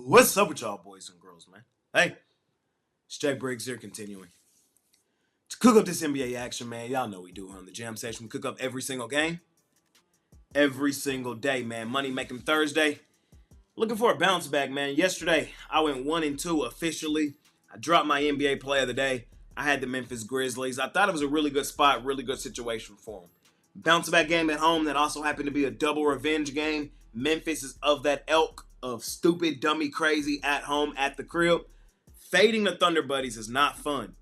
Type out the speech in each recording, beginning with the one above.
What's up with y'all boys and girls, man? Hey, it's Jay Briggs here continuing to cook up this NBA action, man. Y'all know we do on the jam session. We cook up every single game, every single day, man. Money Making Thursday. Looking for a bounce back, man. Yesterday, I went 1-2 officially. I dropped my NBA play of the day. I had the Memphis Grizzlies. I thought it was a really good spot, really good situation for them. Bounce back game at home that also happened to be a double revenge game. Memphis is of that ilk of stupid, dummy, crazy at home at the crib. Fading the Thunder Buddies is not fun.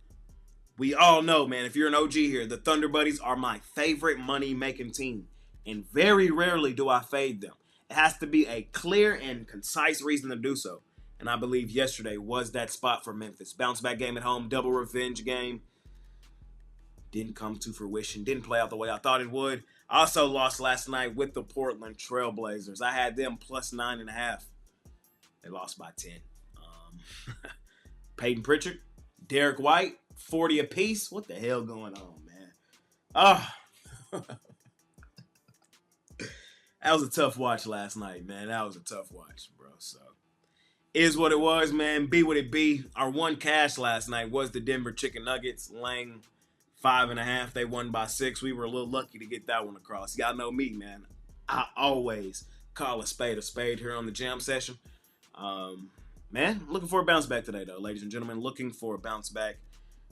We all know, man, if you're an OG here, the Thunder Buddies are my favorite money-making team. And very rarely do I fade them. It has to be a clear and concise reason to do so. And I believe yesterday was that spot for Memphis. Bounce back game at home, double revenge game. Didn't come to fruition. Didn't play out the way I thought it would. I also lost last night with the Portland Trailblazers. I had them plus 9.5. They lost by 10. Peyton Pritchard, Derek White, 40 apiece. What the hell going on, man? That was a tough watch last night, man. That was a tough watch, bro. So, is what it was, man. Be what it be. Our one cash last night was the Denver Chicken Nuggets, laying 5.5. They won by 6. We were a little lucky to get that one across. Y'all know me, man. I always call a spade here on the jam session. Man, looking for a bounce back today, though, ladies and gentlemen. Looking for a bounce back.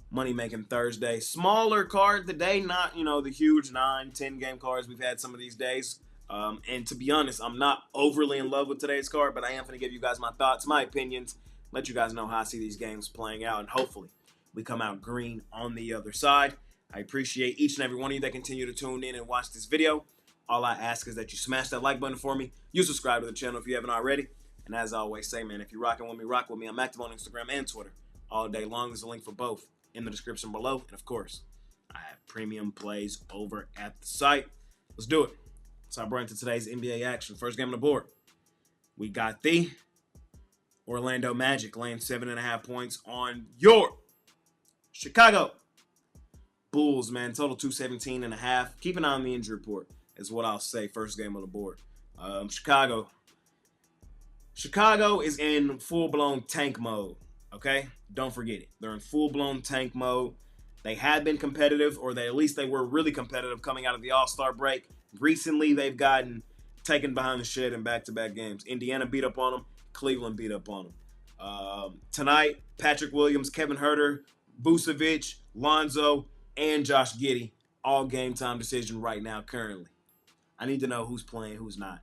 Money Making Thursday. Smaller card today, not, the huge 9, 10 game cards we've had some of these days. And to be honest, I'm not overly in love with today's card, but I am going to give you guys my thoughts, my opinions, let you guys know how I see these games playing out, and hopefully we come out green on the other side. I appreciate each and every one of you that continue to tune in and watch this video. All I ask is that you smash that like button for me. You subscribe to the channel if you haven't already. And as I always say, man, if you're rocking with me, rock with me. I'm active on Instagram and Twitter all day long. There's a link for both in the description below. And, of course, I have premium plays over at the site. Let's do it. So I brought into today's NBA action. First game on the board. We got the Orlando Magic laying 7.5 points on your Chicago Bulls, man. Total 217.5. Keep an eye on the injury report is what I'll say. First game on the board. Chicago is in full-blown tank mode, okay? Don't forget it. They're in full-blown tank mode. They have been competitive, or at least they were really competitive coming out of the All-Star break. Recently, they've gotten taken behind the shed in back-to-back games. Indiana beat up on them. Cleveland beat up on them. Tonight, Patrick Williams, Kevin Huerter, Vucevic, Lonzo, and Josh Giddey, all game-time decision right now currently. I need to know who's playing, who's not.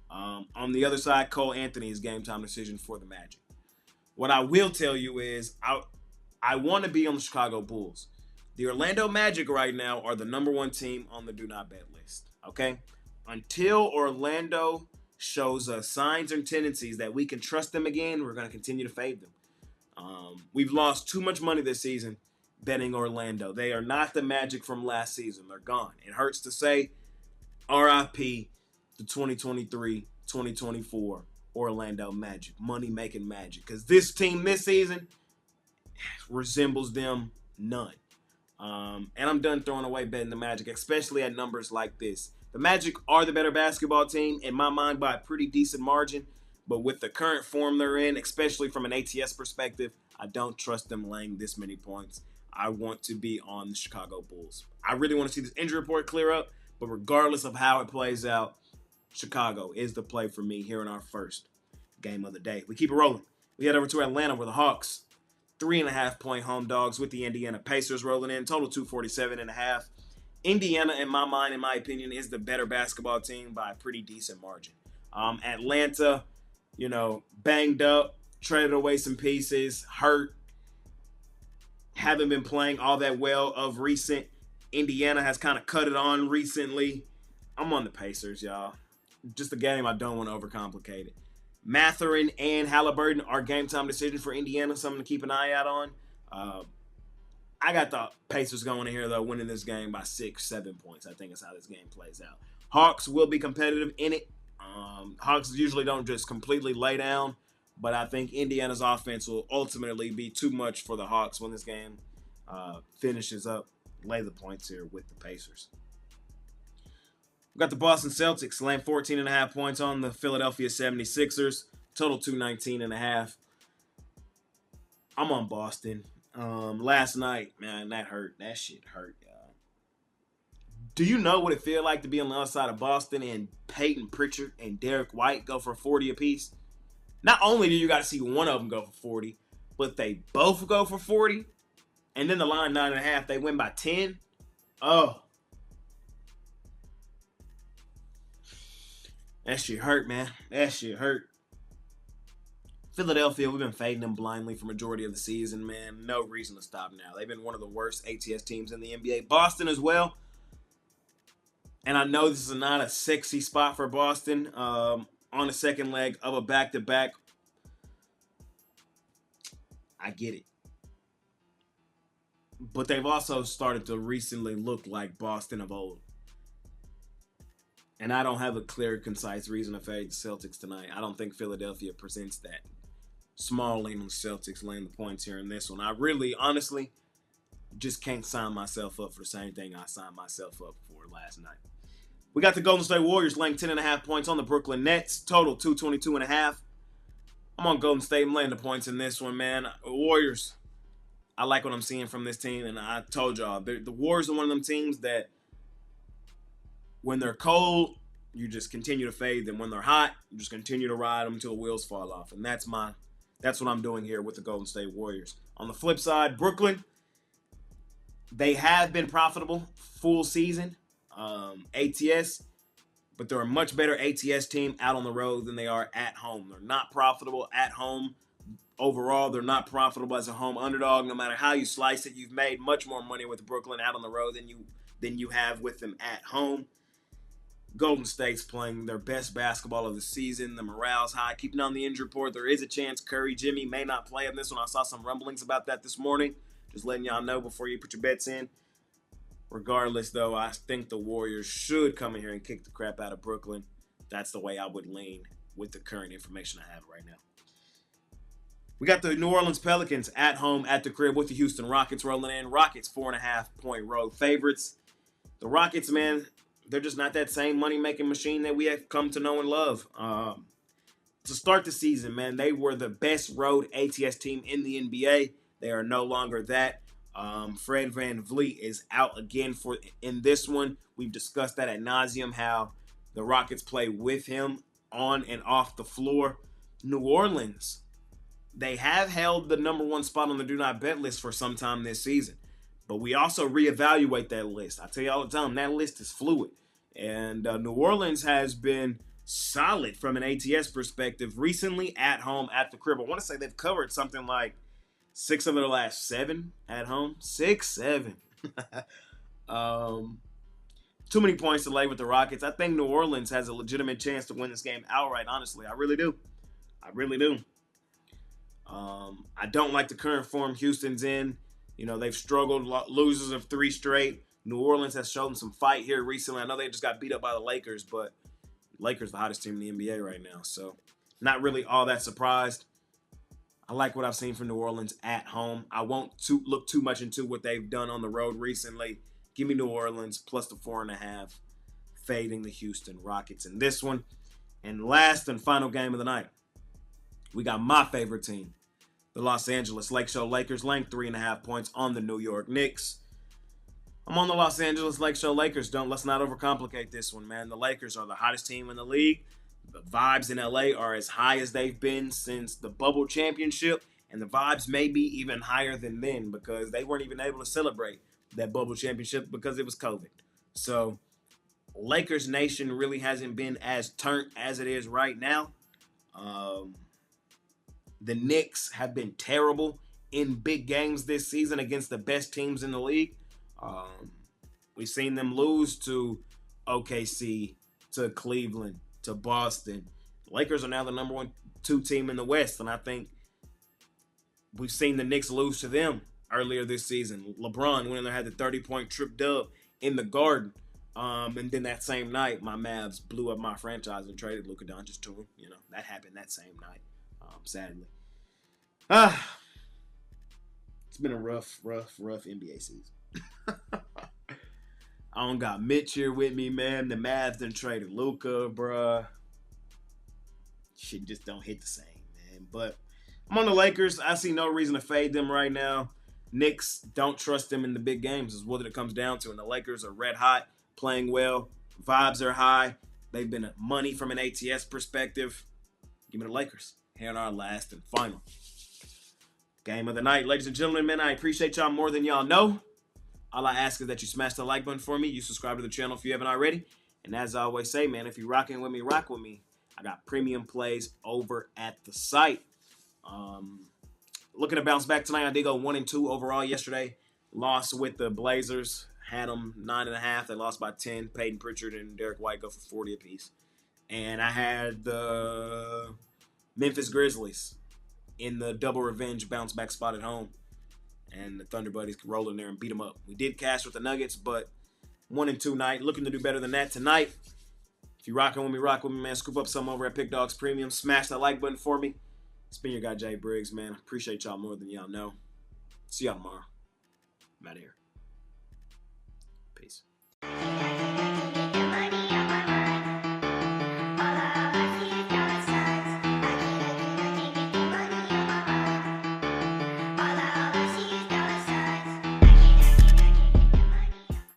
On the other side, Cole Anthony is game-time decision for the Magic. What I will tell you is I want to be on the Chicago Bulls. The Orlando Magic right now are the number one team on the do not bet list, okay? Until Orlando shows us signs and tendencies that we can trust them again, we're going to continue to fade them. We've lost too much money this season betting Orlando. They are not the Magic from last season. They're gone. It hurts to say RIP the 2023-2024 Orlando Magic, money-making Magic. Because this team this season resembles them none. And I'm done throwing away betting the Magic, especially at numbers like this. The Magic are the better basketball team, in my mind, by a pretty decent margin. But with the current form they're in, especially from an ATS perspective, I don't trust them laying this many points. I want to be on the Chicago Bulls. I really want to see this injury report clear up, but regardless of how it plays out, Chicago is the play for me here in our first game of the day. We keep it rolling. We head over to Atlanta where the Hawks, 3.5-point home dogs with the Indiana Pacers rolling in. Total 247.5. Indiana, in my mind, in my opinion, is the better basketball team by a pretty decent margin. Atlanta, banged up, traded away some pieces, hurt, haven't been playing all that well of recent. Indiana has kind of cut it on recently. I'm on the Pacers, y'all. Just a game I don't want to overcomplicate it. Mathurin and Halliburton are game-time decisions for Indiana, something to keep an eye out on. I got the Pacers going in here, though, winning this game by 6-7 points. I think is how this game plays out. Hawks will be competitive in it. Hawks usually don't just completely lay down, but I think Indiana's offense will ultimately be too much for the Hawks when this game finishes up. Lay the points here with the Pacers. We got the Boston Celtics laying 14.5 points on the Philadelphia 76ers. Total 219.5. I'm on Boston. Last night, man, that hurt. That shit hurt, y'all. Do you know what it feel like to be on the other side of Boston and Peyton Pritchard and Derek White go for 40 apiece? Not only do you got to see one of them go for 40, but they both go for 40, and then the line 9.5, they win by 10. Oh, that shit hurt, man. That shit hurt. Philadelphia, we've been fading them blindly for majority of the season, man. No reason to stop now. They've been one of the worst ATS teams in the NBA. Boston as well. And I know this is not a sexy spot for Boston on the second leg of a back-to-back. I get it. But they've also started to recently look like Boston of old. And I don't have a clear, concise reason to fade the Celtics tonight. I don't think Philadelphia presents that. Small lean on the Celtics, laying the points here in this one. I really, honestly, just can't sign myself up for the same thing I signed myself up for last night. We got the Golden State Warriors laying 10.5 points on the Brooklyn Nets. Total 222.5. I'm on Golden State. I'm laying the points in this one, man. Warriors, I like what I'm seeing from this team. And I told y'all, the Warriors are one of them teams that when they're cold, you just continue to fade them. When they're hot, you just continue to ride them until the wheels fall off. And that's what I'm doing here with the Golden State Warriors. On the flip side, Brooklyn, they have been profitable full season. ATS, but they're a much better ATS team out on the road than they are at home. They're not profitable at home. Overall, they're not profitable as a home underdog. No matter how you slice it, you've made much more money with Brooklyn out on the road than you have with them at home. Golden State's playing their best basketball of the season. The morale's high. Keeping on the injury report, there is a chance Curry, Jimmy may not play in this one. I saw some rumblings about that this morning. Just letting y'all know before you put your bets in. Regardless, though, I think the Warriors should come in here and kick the crap out of Brooklyn. That's the way I would lean with the current information I have right now. We got the New Orleans Pelicans at home at the crib with the Houston Rockets rolling in. Rockets 4.5-point road favorites. The Rockets, man, they're just not that same money-making machine that we have come to know and love. To start the season, man, they were the best road ATS team in the NBA. They are no longer that. Fred VanVleet is out again in this one. We've discussed that ad nauseum, how the Rockets play with him on and off the floor. New Orleans, they have held the number one spot on the do not bet list for some time this season. But we also reevaluate that list. I tell you all the time, that list is fluid. And New Orleans has been solid from an ATS perspective recently at home at the crib. I want to say they've covered something like 6 of their last 7 at home. 6, 7. Too many points to lay with the Rockets. I think New Orleans has a legitimate chance to win this game outright, honestly. I really do. I don't like the current form Houston's in. You know, they've struggled, losers of 3 straight. New Orleans has shown some fight here recently. I know they just got beat up by the Lakers, but Lakers the hottest team in the NBA right now. So not really all that surprised. I like what I've seen from New Orleans at home. I won't look too much into what they've done on the road recently. Give me New Orleans plus the 4.5, fading the Houston Rockets in this one. And last and final game of the night, we got my favorite team, the Los Angeles Lakers, laying 3.5 points on the New York Knicks. I'm on the Los Angeles Lakers. Let's not overcomplicate this one, man. The Lakers are the hottest team in the league. The vibes in LA are as high as they've been since the bubble championship, and the vibes may be even higher than then because they weren't even able to celebrate that bubble championship because it was COVID. So Lakers Nation really hasn't been as turned as it is right now. The Knicks have been terrible in big games this season against the best teams in the league. We've seen them lose to OKC, to Cleveland, to Boston. Lakers are now the number 2 team in the West, and I think we've seen the Knicks lose to them earlier this season. LeBron went in there, had the 30-point trip dub in the Garden, and then that same night, my Mavs blew up my franchise and traded Luka Doncic to him. You know, that happened that same night, sadly. It's been a rough NBA season. I don't got Mitch here with me, man. The Mavs done traded Luka, bruh. shit just don't hit the same, man. But I'm on the Lakers. I see no reason to fade them right now. Knicks, don't trust them in the big games is what it comes down to. And the Lakers are red hot, playing well. Vibes are high. They've been money from an ATS perspective. Give me the Lakers. Here in our last and final game of the night. Ladies and gentlemen, man, I appreciate y'all more than y'all know. All I ask is that you smash the like button for me. You subscribe to the channel if you haven't already. And as I always say, man, if you're rocking with me, rock with me. I got premium plays over at the site. Looking to bounce back tonight. I did go 1-2 overall yesterday. Lost with the Blazers. Had them 9.5. They lost by 10. Peyton Pritchard and Derek White go for 40 apiece. And I had the Memphis Grizzlies in the double revenge bounce back spot at home. And the Thunder Buddies could roll in there and beat them up. We did cash with the Nuggets, but 1-2 night. Looking to do better than that tonight. If you're rocking with me, rock with me, man. Scoop up some over at Pick Dawgz Premium. Smash that like button for me. It's been your guy, Jay Briggs, man. Appreciate y'all more than y'all know. See y'all tomorrow. I'm out of here. Peace.